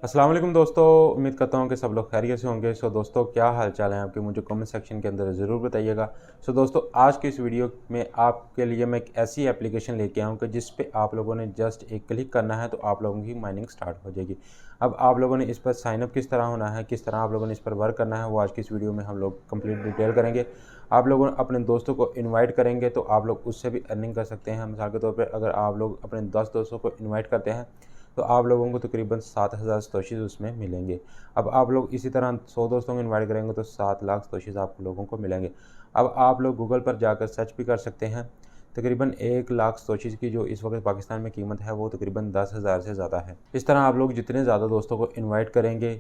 अस्सलाम वालेकुम दोस्तों, उम्मीद करता हूँ कि सब लोग खैरियत से होंगे। दोस्तों, क्या हाल चाल है आपके, मुझे कमेंट सेक्शन के अंदर ज़रूर बताइएगा। दोस्तों, आज की इस वीडियो में आपके लिए मैं एक ऐसी एप्लीकेशन लेके आया हूँ कि जिस पे आप लोगों ने जस्ट एक क्लिक करना है तो आप लोगों की माइनिंग स्टार्ट हो जाएगी। अब आप लोगों ने इस पर साइनअप किस तरह होना है, किस तरह आप लोगों ने इस पर वर्क करना है, वो आज की इस वीडियो में हम लोग कंप्लीट डिटेल करेंगे। आप लोगों अपने दोस्तों को इन्वाइट करेंगे तो आप लोग उससे भी अर्निंग कर सकते हैं। मिसाल के तौर पर अगर आप लोग अपने 10 दोस्तों को इन्वाइट करते हैं तो आप लोगों को तकरीबन 7,000 सतोशीज़ उसमें मिलेंगे। अब आप लोग इसी तरह 100 दोस्तों को इनवाइट करेंगे तो 7 लाख सतोशीज़ आप लोगों को मिलेंगे। अब आप लोग गूगल पर जाकर सर्च भी कर सकते हैं। तकरीबन 1 लाख सतोशीज़ की जो इस वक्त पाकिस्तान में कीमत है वो तकरीबन 10,000 से ज़्यादा है। इस तरह आप लोग जितने ज़्यादा दोस्तों को इन्वाइट करेंगे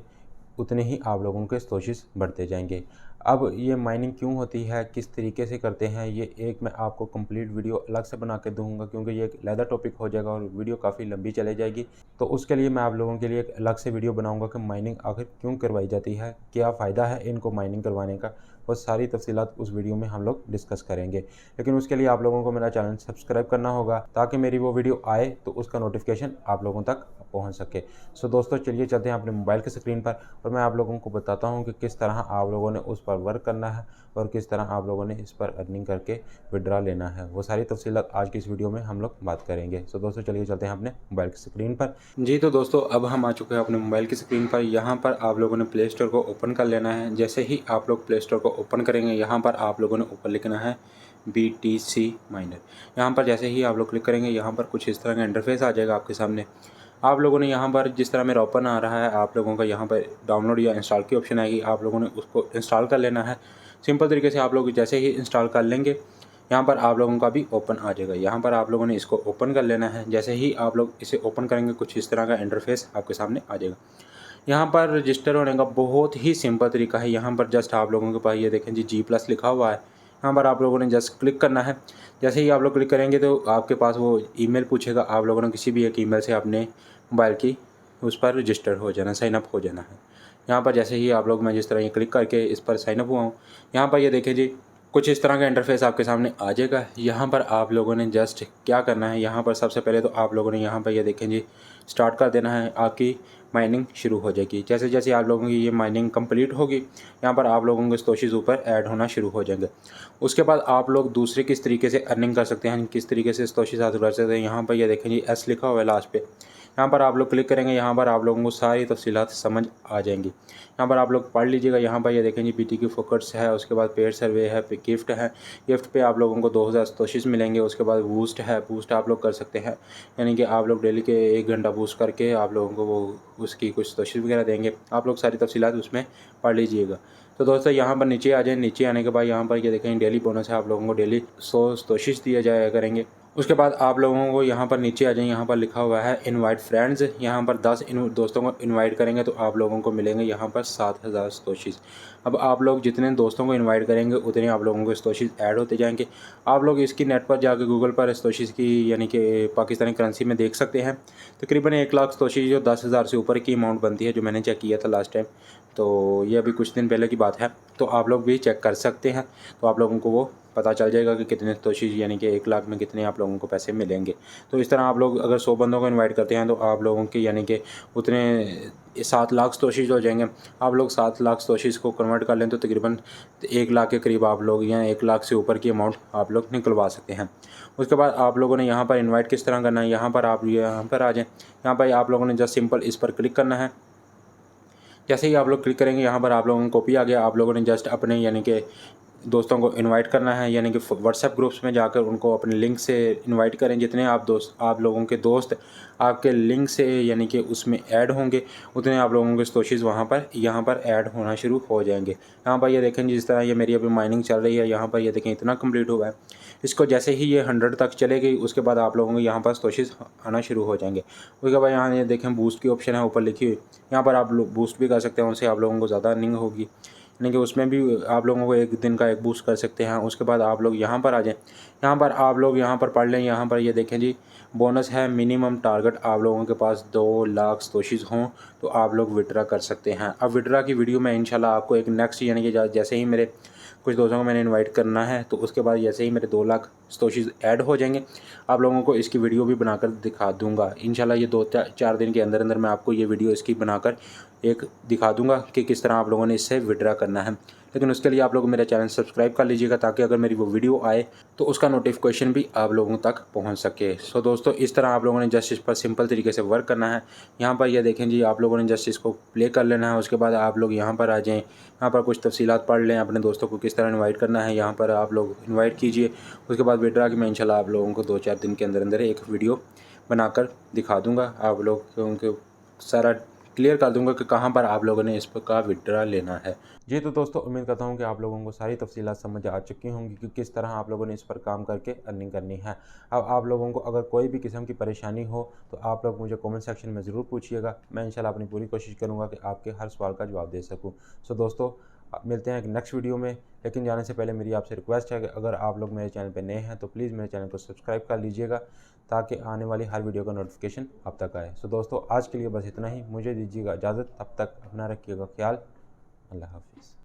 उतने ही आप लोगों के सतोशीज़ बढ़ते जाएंगे। अब ये माइनिंग क्यों होती है, किस तरीके से करते हैं, ये एक मैं आपको कंप्लीट वीडियो अलग से बना के दूंगा क्योंकि ये एक अलग टॉपिक हो जाएगा और वीडियो काफ़ी लंबी चले जाएगी। तो उसके लिए मैं आप लोगों के लिए एक अलग से वीडियो बनाऊंगा कि माइनिंग आखिर क्यों करवाई जाती है, क्या फ़ायदा है इनको माइनिंग करवाने का, और सारी तफसीलात उस वीडियो में हम लोग डिस्कस करेंगे। लेकिन उसके लिए आप लोगों को मेरा चैनल सब्सक्राइब करना होगा ताकि मेरी वो वीडियो आए तो उसका नोटिफिकेशन आप लोगों तक पहुंच सके। दोस्तों, चलिए चलते हैं अपने मोबाइल की स्क्रीन पर और मैं आप लोगों को बताता हूं कि किस तरह आप लोगों ने उस पर वर्क करना है और किस तरह आप लोगों ने इस पर अर्निंग करके विड्रा लेना है। वो सारी तफसीलात आज की इस वीडियो में हम लोग बात करेंगे। दोस्तों, चलिए चलते हैं अपने मोबाइल की स्क्रीन पर। जी तो दोस्तों, अब हम आ चुके हैं अपने मोबाइल की स्क्रीन पर। यहाँ पर आप लोगों ने प्ले स्टोर को ओपन कर लेना है। जैसे ही आप लोग प्ले स्टोर को ओपन करेंगे, यहाँ पर आप लोगों ने ऊपर लिखना है BTC माइनर। यहाँ पर जैसे ही आप लोग क्लिक करेंगे, यहाँ पर कुछ इस तरह का इंटरफेस आ जाएगा आपके सामने। आप लोगों ने यहाँ पर जिस तरह मेरा ओपन आ रहा है, आप लोगों का यहाँ पर डाउनलोड या इंस्टॉल की ऑप्शन आएगी, आप लोगों ने उसको इंस्टॉल कर लेना है। सिंपल तरीके से आप लोग जैसे ही इंस्टॉल कर लेंगे, यहाँ पर आप लोगों का भी ओपन आ जाएगा। यहाँ पर आप लोगों ने इसको ओपन कर लेना है। जैसे ही आप लोग इसे ओपन करेंगे, कुछ इस तरह का इंटरफेस आपके सामने आ जाएगा। यहाँ पर रजिस्टर होने का बहुत ही सिंपल तरीका है। यहाँ पर जस्ट आप लोगों के पास ये देखें जी G+ लिखा हुआ है। यहाँ पर आप लोगों ने जस्ट क्लिक करना है। जैसे ही आप लोग क्लिक करेंगे तो आपके पास वो ईमेल पूछेगा। आप लोगों ने किसी भी एक ईमेल से अपने मोबाइल की उस पर रजिस्टर हो जाना, साइनअप हो जाना है। यहाँ पर जैसे ही आप लोग, मैं जिस तरह ये क्लिक करके इस पर साइनअप हुआ हूँ, यहाँ पर ये देखें जी कुछ इस तरह का इंटरफेस आपके सामने आ जाएगा। यहाँ पर आप लोगों ने जस्ट क्या करना है, यहाँ पर सबसे पहले तो आप लोगों ने यहाँ पर ये देखें जी स्टार्ट कर देना है। आपकी माइनिंग शुरू हो जाएगी। जैसे जैसे आप लोगों की ये माइनिंग कंप्लीट होगी, यहाँ पर आप लोगों के सतोशीज़ ऊपर ऐड होना शुरू हो जाएंगे। उसके बाद आप लोग दूसरे किस तरीके से अर्निंग कर सकते हैं, किस तरीके से सतोशीज़ हासिल कर सकते हैं, यहाँ पर ये देखें जी S लिखा हुआ है लास्ट पे। यहाँ पर आप लोग क्लिक करेंगे, यहाँ पर आप लोगों को सारी तफसीलात समझ आ जाएंगी। यहाँ पर आप लोग पढ़ लीजिएगा। यहाँ पर ये देखें जी BT की फोकट्स है, उसके बाद पेड सर्वे है, गिफ्ट है। गिफ्ट पे आप लोगों को 2,000 सतोशीज़ मिलेंगे। उसके बाद बूस्ट है, बूस्ट आप लोग कर सकते हैं, यानी कि आप लोग डेली के 1 घंटा बूस्ट करके आप लोगों को वो उसकी कुछ सतोशीज़ वगैरह देंगे। आप लोग सारी तफसीलात उसमें पढ़ लीजिएगा। तो दोस्तों, यहाँ पर नीचे आ जाए। नीचे आने के बाद यहाँ पर ये देखें डेली बोनस है, आप लोगों को डेली 100 सतोशीज़ दिया जाया करेंगे। उसके बाद आप लोगों को यहाँ पर नीचे आ जाए, यहाँ पर लिखा हुआ है इनवाइट फ्रेंड्स। यहाँ पर 10 दोस्तों को इनवाइट करेंगे तो आप लोगों को मिलेंगे यहाँ पर 7,000 सतोशीज़। अब आप लोग जितने दोस्तों को इनवाइट करेंगे उतने आप लोगों को सतोशीज़ ऐड होते जाएंगे। आप लोग इसकी नेट पर जाकर गूगल पर सतोशीज़ की यानी कि पाकिस्तानी करेंसी में देख सकते हैं। तकरीबन 1 लाख सतोशीज़ जो 10,000 से ऊपर की अमाउंट बनती है, जो मैंने चेक किया था लास्ट टाइम, तो ये अभी कुछ दिन पहले की बात है। तो आप लोग भी चेक कर सकते हैं, तो आप लोगों को वो पता चल जाएगा कि कितने सतोशीज़ यानी कि 1 लाख में कितने आप लोगों को पैसे मिलेंगे। तो इस तरह आप लोग अगर 100 बंदों को इनवाइट करते हैं तो आप लोगों के यानी कि उतने 7 लाख सतोशीज़ हो जाएंगे। आप लोग 7 लाख सतोशीज़ को कन्वर्ट कर लें तो तकरीबन 1 लाख के करीब आप लोग या 1 लाख से ऊपर की अमाउंट आप लोग निकलवा सकते हैं। उसके बाद आप लोगों ने यहाँ पर इन्वाइट किस तरह करना है, यहाँ पर आप यहाँ पर आ जाएँ। यहाँ पर आप लोगों ने जस्ट सिंपल इस पर क्लिक करना है। जैसे ही आप लोग क्लिक करेंगे, यहाँ पर आप लोगों को कॉपी आ गया। आप लोगों ने जस्ट अपने यानी कि दोस्तों को इनवाइट करना है, यानी कि व्हाट्सएप ग्रुप्स में जाकर उनको अपने लिंक से इनवाइट करें। जितने आप लोगों के दोस्त आपके लिंक से यानी कि उसमें ऐड होंगे, उतने आप लोगों के सतोशीज़ यहाँ पर ऐड होना शुरू हो जाएंगे। यहाँ पर ये देखें जिस तरह ये मेरी अभी माइनिंग चल रही है, यहाँ पर ये देखें इतना कंप्लीट हुआ है। इसको जैसे ही ये 100 तक चलेगी, उसके बाद आप लोगों को यहाँ पर सतोशीज़ आना शुरू हो जाएंगे। उसके बाद यहाँ ये देखें बूस्ट की ऑप्शन है ऊपर लिखी हुई, यहाँ पर आप लोग बूस्ट भी कर सकते हैं, उससे आप लोगों को ज़्यादा अर्निंग होगी। यानी कि उसमें भी आप लोगों को 1 दिन का 1 बूस्ट कर सकते हैं। उसके बाद आप लोग यहाँ पर आ जाएँ। यहाँ पर आप लोग यहाँ पर पढ़ लें। यहाँ पर ये देखें जी बोनस है, मिनिमम टारगेट आप लोगों के पास 2 लाख सतोशीज़ हों तो आप लोग विड्रा कर सकते हैं। अब विड्रा की वीडियो मैं इंशाल्लाह आपको एक नेक्स्ट यानी कि जैसे ही मेरे कुछ दोस्तों को मैंने इनवाइट करना है, तो उसके बाद जैसे ही मेरे 2 लाख सतोशी ऐड हो जाएंगे, आप लोगों को इसकी वीडियो भी बनाकर दिखा दूंगा। इंशाल्लाह ये 2-4 दिन के अंदर अंदर मैं आपको ये वीडियो इसकी बनाकर एक दिखा दूंगा कि किस तरह आप लोगों ने इससे विड्रा करना है। लेकिन उसके लिए आप लोग मेरा चैनल सब्सक्राइब कर लीजिएगा ताकि अगर मेरी वो वीडियो आए तो उसका नोटिफिकेशन भी आप लोगों तक पहुंच सके। सो दोस्तों, इस तरह आप लोगों ने जस्ट इस पर सिंपल तरीके से वर्क करना है। यहाँ पर ये देखें जी, आप लोगों ने जस्ट इसको प्ले कर लेना है। उसके बाद आप लोग यहाँ पर आ जाएँ, यहाँ पर कुछ तफसीलात पढ़ लें, अपने दोस्तों को किस तरह इन्वाइट करना है यहाँ पर आप लोग इन्वाइट कीजिए। उसके बाद विड्रा की मैं इंशाल्लाह आप लोगों को 2-4 दिन के अंदर अंदर एक वीडियो बनाकर दिखा दूँगा। आप लोगों को सारा क्लियर कर दूंगा कि कहाँ पर आप लोगों ने इस पर का विड्रा लेना है। जी तो दोस्तों, उम्मीद करता हूँ कि आप लोगों को सारी तफसीलात समझ आ चुकी होंगी कि किस तरह आप लोगों ने इस पर काम करके अर्निंग करनी है। अब आप लोगों को अगर कोई भी किस्म की परेशानी हो तो आप लोग मुझे कमेंट सेक्शन में ज़रूर पूछिएगा। मैं इंशाल्लाह अपनी पूरी कोशिश करूँगा कि आपके हर सवाल का जवाब दे सकूँ। सो दोस्तों, मिलते हैं एक नेक्स्ट वीडियो में। लेकिन जाने से पहले मेरी आपसे रिक्वेस्ट है कि अगर आप लोग मेरे चैनल पर नए हैं तो प्लीज़ मेरे चैनल को सब्सक्राइब कर लीजिएगा ताकि आने वाली हर वीडियो का नोटिफिकेशन आप तक आए। सो दोस्तों, आज के लिए बस इतना ही। मुझे दीजिएगा इजाज़त, तब तक अपना रखिएगा ख्याल। अल्लाह हाफिज़।